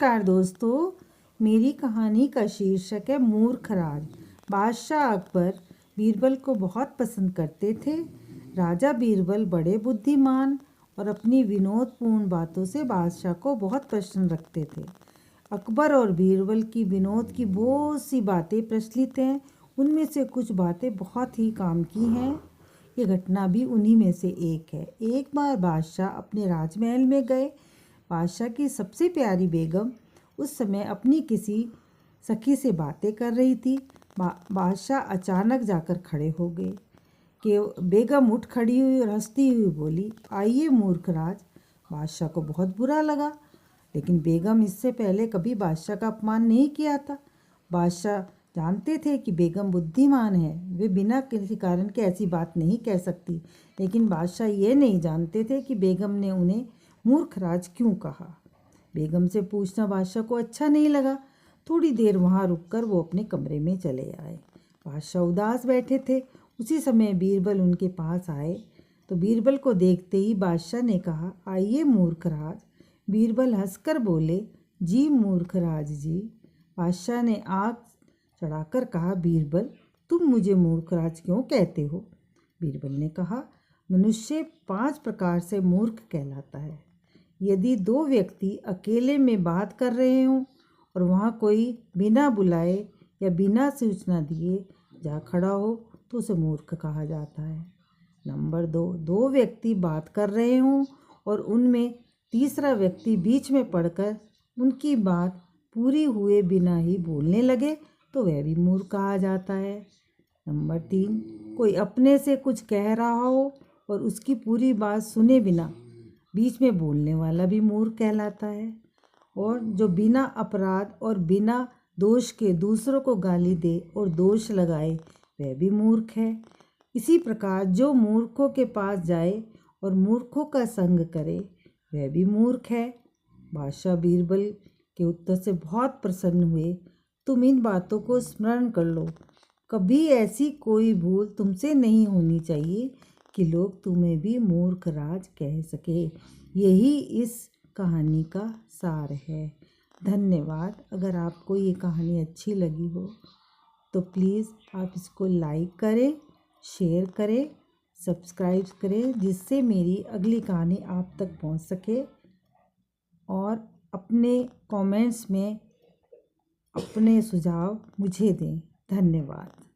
नमस्कार दोस्तों, मेरी कहानी का शीर्षक है मूर्ख राज। बादशाह अकबर बीरबल को बहुत पसंद करते थे। राजा बीरबल बड़े बुद्धिमान और अपनी विनोदपूर्ण बातों से बादशाह को बहुत प्रसन्न रखते थे। अकबर और बीरबल की विनोद की बहुत सी बातें प्रचलित हैं। उनमें से कुछ बातें बहुत ही काम की हैं। ये घटना भी उन्हीं में से एक है। एक बार बादशाह अपने राजमहल में गए। बादशाह की सबसे प्यारी बेगम उस समय अपनी किसी सखी से बातें कर रही थी। बादशाह अचानक जाकर खड़े हो गए कि बेगम उठ खड़ी हुई और हंसती हुई बोली, आइए मूर्ख राज। बादशाह को बहुत बुरा लगा, लेकिन बेगम इससे पहले कभी बादशाह का अपमान नहीं किया था। बादशाह जानते थे कि बेगम बुद्धिमान है, वे बिना किसी कारण के ऐसी बात नहीं कह सकती। लेकिन बादशाह ये नहीं जानते थे कि बेगम ने उन्हें मूर्ख राज क्यों कहा। बेगम से पूछना बादशाह को अच्छा नहीं लगा। थोड़ी देर वहाँ रुककर वो अपने कमरे में चले आए। बादशाह उदास बैठे थे। उसी समय बीरबल उनके पास आए तो बीरबल को देखते ही बादशाह ने कहा, आइए मूर्ख राज। बीरबल हंसकर बोले, जी मूर्ख राज जी। बादशाह ने आँख चढ़ाकर कहा, बीरबल तुम मुझे मूर्ख राज क्यों कहते हो? बीरबल ने कहा, मनुष्य 5 प्रकार से मूर्ख कहलाता है। यदि 2 व्यक्ति अकेले में बात कर रहे हों और वहाँ कोई बिना बुलाए या बिना सूचना दिए जा खड़ा हो तो उसे मूर्ख कहा जाता है। नंबर 2 व्यक्ति बात कर रहे हों और उनमें तीसरा व्यक्ति बीच में पड़कर उनकी बात पूरी हुए बिना ही बोलने लगे तो वह भी मूर्ख कहा जाता है। नंबर 3, कोई अपने से कुछ कह रहा हो और उसकी पूरी बात सुने बिना बीच में बोलने वाला भी मूर्ख कहलाता है। और जो बिना अपराध और बिना दोष के दूसरों को गाली दे और दोष लगाए वह भी मूर्ख है। इसी प्रकार जो मूर्खों के पास जाए और मूर्खों का संग करे वह भी मूर्ख है। बादशाह बीरबल के उत्तर से बहुत प्रसन्न हुए। तुम इन बातों को स्मरण कर लो। कभी ऐसी कोई भूल तुमसे नहीं होनी चाहिए कि लोग तुम्हें भी मूर्ख राज कह सके। यही इस कहानी का सार है। धन्यवाद। अगर आपको ये कहानी अच्छी लगी हो तो प्लीज़ आप इसको लाइक करें, शेयर करें, सब्सक्राइब करें, जिससे मेरी अगली कहानी आप तक पहुंच सके। और अपने कमेंट्स में अपने सुझाव मुझे दें। धन्यवाद।